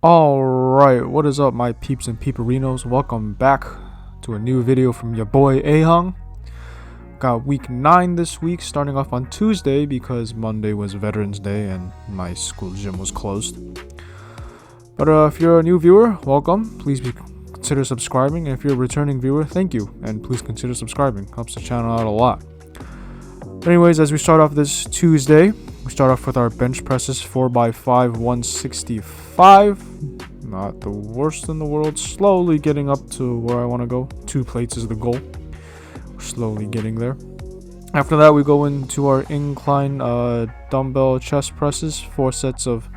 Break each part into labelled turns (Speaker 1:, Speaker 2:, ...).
Speaker 1: Alright, what is up my peeps and peeperinos? Welcome back to a new video from your boy Ahung. Got week 9 this week, starting off on Tuesday because Monday was Veterans Day and my school gym was closed. But if you're a new viewer, welcome. Please consider subscribing, and if you're a returning viewer, thank you, and please consider subscribing. Helps the channel out a lot. But anyways, as we start off this Tuesday, we start off with our bench presses 4x5 165. Not the worst in the world. Slowly getting up to where I want to go. 2 plates is the goal. We're slowly getting there. After that, we go into our incline dumbbell chest presses. 4 sets of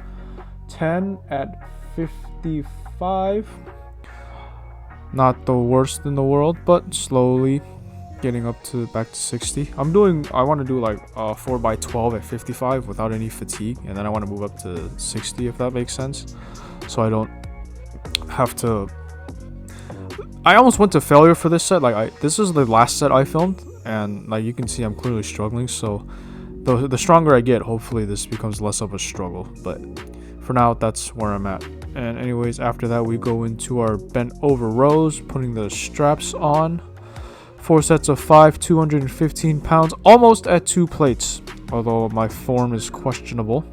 Speaker 1: 10 at 55. Not the worst in the world, but slowly getting up to back to 60. I want to do like 4x12 at 55 without any fatigue, and then I want to move up to 60 if that makes sense, so I don't have to. I almost went to failure for this set. This is the last set I filmed, and like you can see I'm clearly struggling, so the stronger I get, hopefully this becomes less of a struggle, but for now that's where I'm at. And anyways, after that we go into our bent over rows, putting the straps on. 4 sets of 5, 215 pounds, almost at 2 plates, although my form is questionable.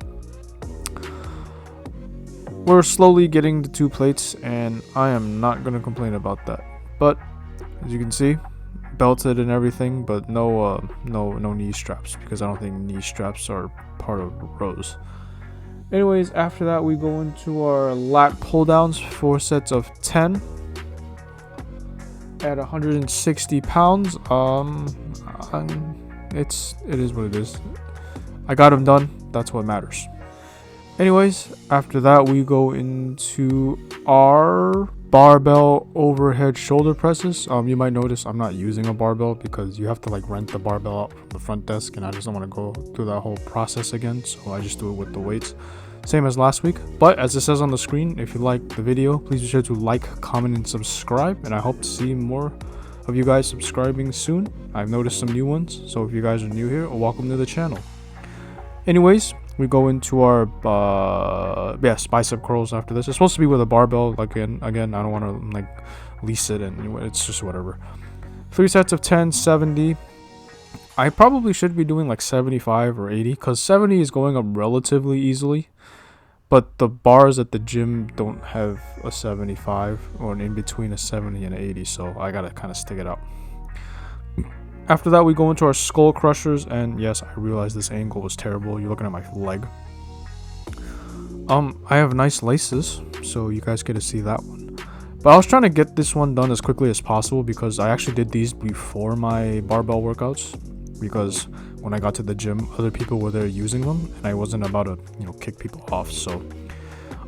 Speaker 1: We're slowly getting to 2 plates, and I am not going to complain about that. But as you can see, belted and everything, but no knee straps, because I don't think knee straps are part of rows. Anyways, after that we go into our lat pull downs, 4 sets of 10. At 160 pounds. It is what it is. I got them done. That's what matters. Anyways, after that we go into our barbell overhead shoulder presses. You might notice I'm not using a barbell because you have to like rent the barbell out from the front desk, and I just don't want to go through that whole process again, so I just do it with the weights. Same as last week, but as it says on the screen, if you like the video, please be sure to like, comment, and subscribe, and I hope to see more of you guys subscribing soon. I've noticed some new ones, so if you guys are new here, welcome to the channel. Anyways, we go into our bicep curls after this. It's supposed to be with a barbell. Again, I don't want to like lease it, and it's just whatever. 3 sets of 10, 70. I probably should be doing like 75 or 80, because 70 is going up relatively easily. But the bars at the gym don't have a 75 or an in between a 70 and an 80, so I gotta kind of stick it out. After that, we go into our skull crushers, and yes, I realize this angle was terrible. You're looking at my leg. I have nice laces, so you guys get to see that one. But I was trying to get this one done as quickly as possible because I actually did these before my barbell workouts, because when I got to the gym, other people were there using them, and I wasn't about to, kick people off. So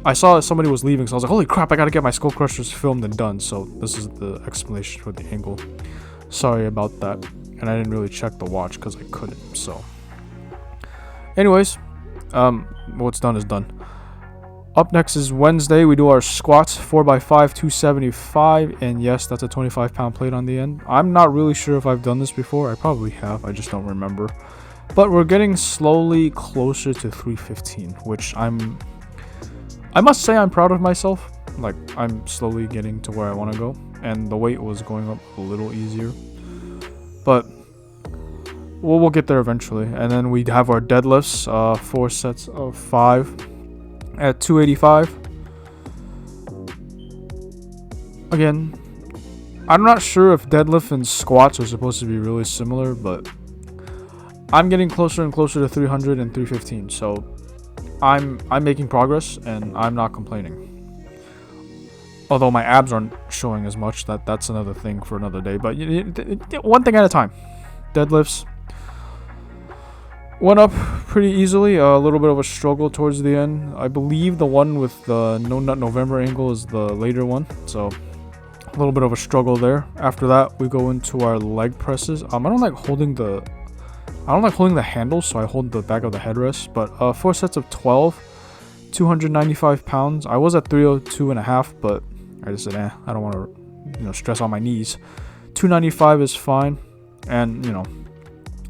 Speaker 1: I saw that somebody was leaving, so I was like, holy crap, I gotta get my skull crushers filmed and done. So this is the explanation for the angle. Sorry about that, and I didn't really check the watch because I couldn't. So anyways, what's done is done. Up next is Wednesday. We do our squats, 4x5 275, and yes, that's a 25-pound plate on the end. I'm not really sure if I've done this before. I probably have, I just don't remember. But we're getting slowly closer to 315, which I must say I'm proud of myself. Like, I'm slowly getting to where I want to go, and the weight was going up a little easier, but we'll get there eventually. And then we have our deadlifts, 4 sets of 5 at 285. Again, I'm not sure if deadlift and squats are supposed to be really similar, but I'm getting closer and closer to 300 and 315, so I'm making progress, and I'm not complaining. Although my abs aren't showing as much, that's another thing for another day, but one thing at a time. Deadlifts went up pretty easily. A little bit of a struggle towards the end. I believe the one with the No Nut November angle is the later one, so a little bit of a struggle there. After that, we go into our leg presses. I don't like holding the handles, so I hold the back of the headrest. But 4 sets of 12, 295 pounds. I was at 302 and a half, but I just said, I don't want to, stress on my knees. 295 is fine, and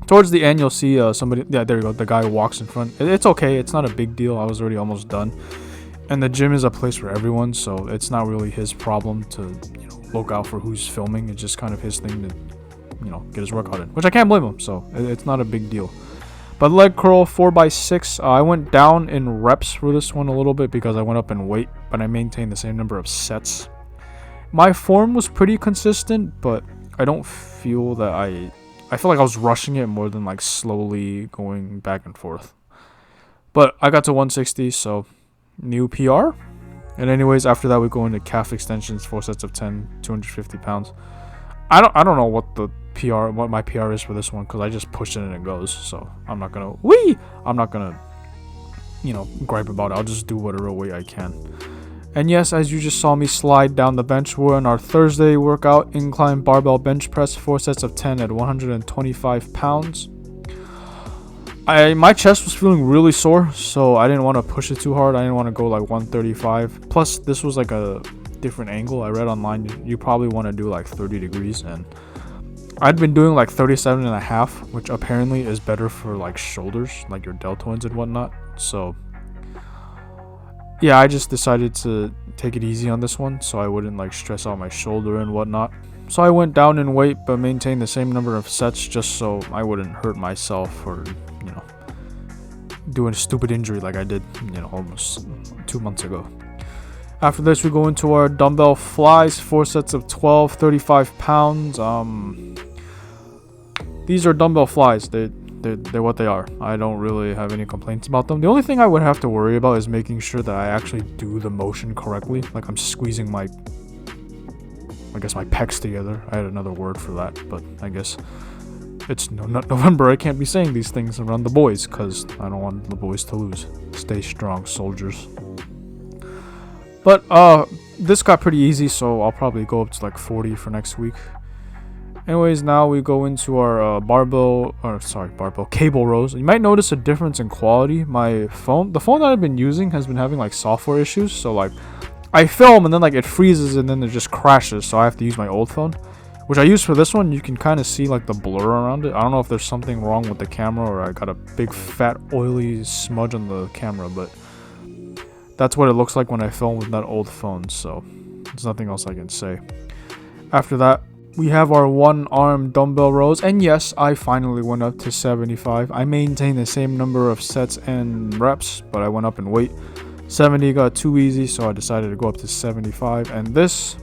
Speaker 1: towards the end, you'll see somebody. Yeah, there you go. The guy walks in front. It's okay. It's not a big deal. I was already almost done. And the gym is a place for everyone, so it's not really his problem to, look out for who's filming. It's just kind of his thing to, get his workout in, which I can't blame him, so it's not a big deal. But leg curl 4x6, I went down in reps for this one a little bit because I went up in weight, but I maintained the same number of sets. My form was pretty consistent, but I don't feel that I feel like I was rushing it more than like slowly going back and forth. But I got to 160, so new PR. And anyways, after that we go into calf extensions, 4 sets of 10, 250 pounds. I don't know what my PR is for this one because I just push it and it goes. So I'm not gonna gripe about it. I'll just do whatever weight I can. And yes, as you just saw me slide down the bench, we're in our Thursday workout, incline barbell bench press, 4 sets of 10 at 125 pounds. My chest was feeling really sore, so I didn't want to push it too hard. I didn't want to go like 135. Plus, this was like a different angle. I read online you probably want to do like 30 degrees, and I'd been doing like 37.5, which apparently is better for like shoulders, like your deltoids and whatnot. So yeah, I just decided to take it easy on this one so I wouldn't like stress out my shoulder and whatnot. So I went down in weight but maintained the same number of sets just so I wouldn't hurt myself or, doing a stupid injury like I did, almost 2 months ago. After this, we go into our dumbbell flies, 4 sets of 12, 35 pounds. These are dumbbell flies. They're what they are. I don't really have any complaints about them. The only thing I would have to worry about is making sure that I actually do the motion correctly. Like I'm squeezing my pecs together. I had another word for that, but I guess it's not November. I can't be saying these things around the boys because I don't want the boys to lose. Stay strong, soldiers. But this got pretty easy, so I'll probably go up to like 40 for next week. Anyways, now we go into our cable rows. You might notice a difference in quality. The phone that I've been using has been having like software issues, so like I film and then like it freezes and then it just crashes, so I have to use my old phone, which I use for this one. You can kind of see like the blur around it. I don't know if there's something wrong with the camera or I got a big fat oily smudge on the camera, but that's what it looks like when I film with that old phone, so there's nothing else I can say. After that, we have our one arm dumbbell rows, and yes, I finally went up to 75. I maintained the same number of sets and reps, but I went up in weight. 70 got too easy, so I decided to go up to 75, and this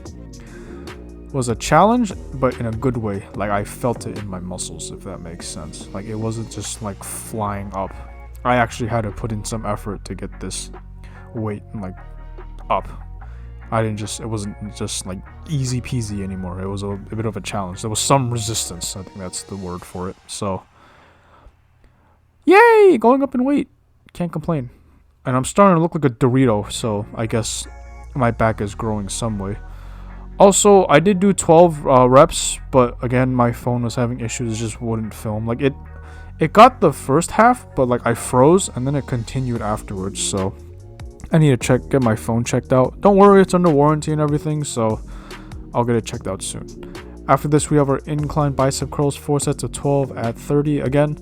Speaker 1: was a challenge, but in a good way. Like I felt it in my muscles, if that makes sense. Like it wasn't just like flying up. I actually had to put in some effort to get this weight like up. It wasn't just like easy peasy anymore. It was a bit of a challenge. There was some resistance. I think that's the word for it. So yay, going up in weight. Can't complain. And I'm starting to look like a Dorito, so I guess my back is growing some way. Also, I did do 12 reps, but again, my phone was having issues. It just wouldn't film. Like it got the first half, but like I froze and then it continued afterwards. So I need to get my phone checked out. Don't worry, it's under warranty and everything, so I'll get it checked out soon. After this, we have our incline bicep curls, 4 sets of 12 at 30 again.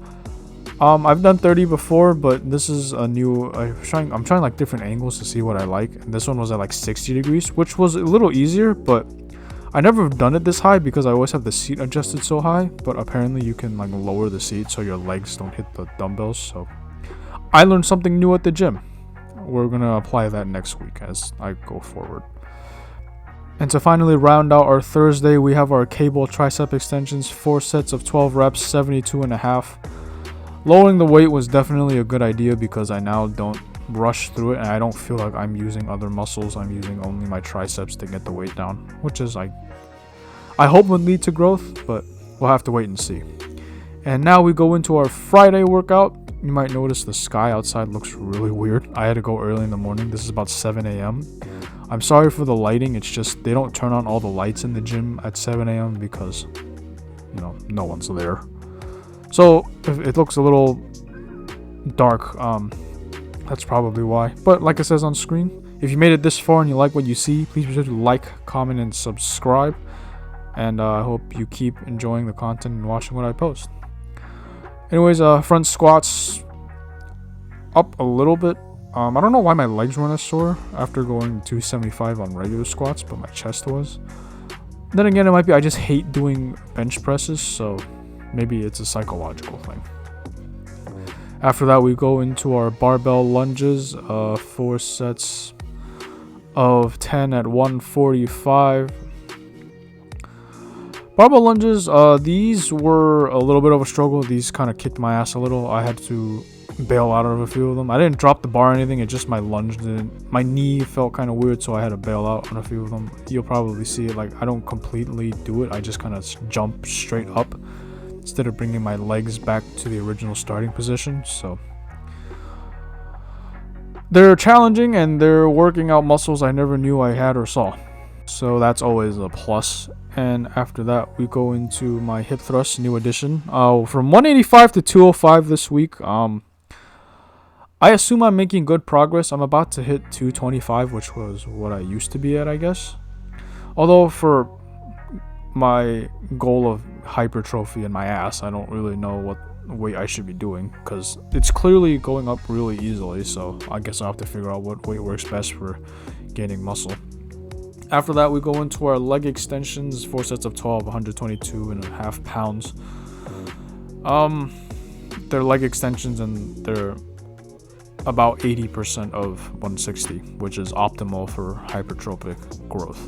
Speaker 1: I've done 30 before, but this is a new. I'm trying like different angles to see what I like. And this one was at like 60 degrees, which was a little easier, but I never have done it this high because I always have the seat adjusted so high. But apparently, you can like lower the seat so your legs don't hit the dumbbells. So I learned something new at the gym. We're gonna apply that next week as I go forward. And to finally round out our Thursday, we have our cable tricep extensions, 4 sets of 12 reps, 72.5. Lowering the weight was definitely a good idea because I now don't rush through it and I don't feel like I'm using other muscles. I'm using only my triceps to get the weight down, which is I hope would lead to growth, but we'll have to wait and see. And now we go into our Friday workout. You might notice the sky outside looks really weird. I had to go early in the morning. This is about 7 a.m. I'm sorry for the lighting. It's just they don't turn on all the lights in the gym at 7 a.m. because, no one's there. So if it looks a little dark, that's probably why. But like it says on screen, if you made it this far and you like what you see, please be sure to like, comment, and subscribe. And I hope you keep enjoying the content and watching what I post. Anyways, front squats up a little bit. I don't know why my legs weren't as sore after going 275 on regular squats, but my chest was. Then again, it might be I just hate doing bench presses, so maybe it's a psychological thing. After that, we go into our barbell lunges, 4 sets of 10 at 145. Barbell lunges, these were a little bit of a struggle. These kind of kicked my ass a little. I had to bail out of a few of them. I didn't drop the bar or anything. It just my lunge didn't. My knee felt kind of weird, so I had to bail out on a few of them. You'll probably see it. Like, I don't completely do it. I just kind of jump straight up instead of bringing my legs back to the original starting position. So they're challenging and they're working out muscles I never knew I had or saw. So that's always a plus. And after that, we go into my hip thrust, new addition. From 185 to 205 this week. I assume I'm making good progress. I'm about to hit 225, which was what I used to be at, I guess. Although for my goal of hypertrophy in my ass, I don't really know what weight I should be doing, because it's clearly going up really easily. So I guess I'll have to figure out what weight works best for gaining muscle. After that, we go into our leg extensions, 4 sets of 12, 122.5 pounds. They're leg extensions and they're about 80% of 160, which is optimal for hypertrophic growth.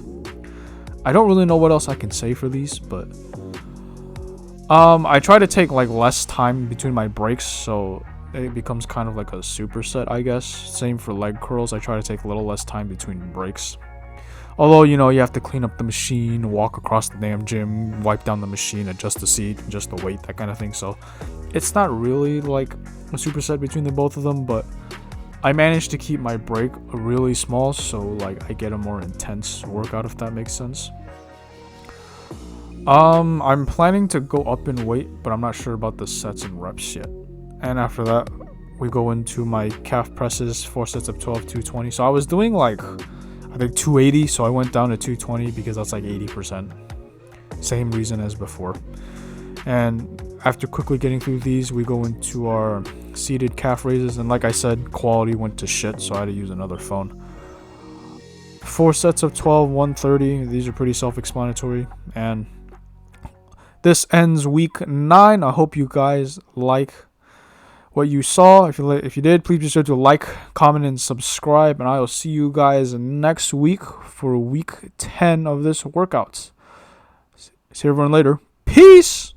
Speaker 1: I don't really know what else I can say for these, but I try to take like less time between my breaks, so it becomes kind of like a superset, I guess. Same for leg curls. I try to take a little less time between breaks. Although, you know, you have to clean up the machine, walk across the damn gym, wipe down the machine, adjust the seat, adjust the weight, that kind of thing. So it's not really like a superset between the both of them, but I managed to keep my break really small, so like I get a more intense workout, if that makes sense. I'm planning to go up in weight, but I'm not sure about the sets and reps yet. And after that, we go into my calf presses, 4 sets of 12, 220. So I was doing like, I think 280, so I went down to 220 because that's like 80%. Same reason as before. And after quickly getting through these, we go into our seated calf raises, and like I said, quality went to shit, so I had to use another phone. 4 sets of 12, 130. These are pretty self-explanatory, and this ends week 9. I hope you guys like what you saw. If you did, please be sure to like, comment, and subscribe, and I will see you guys next week for week 10 of this workout. See everyone later. Peace!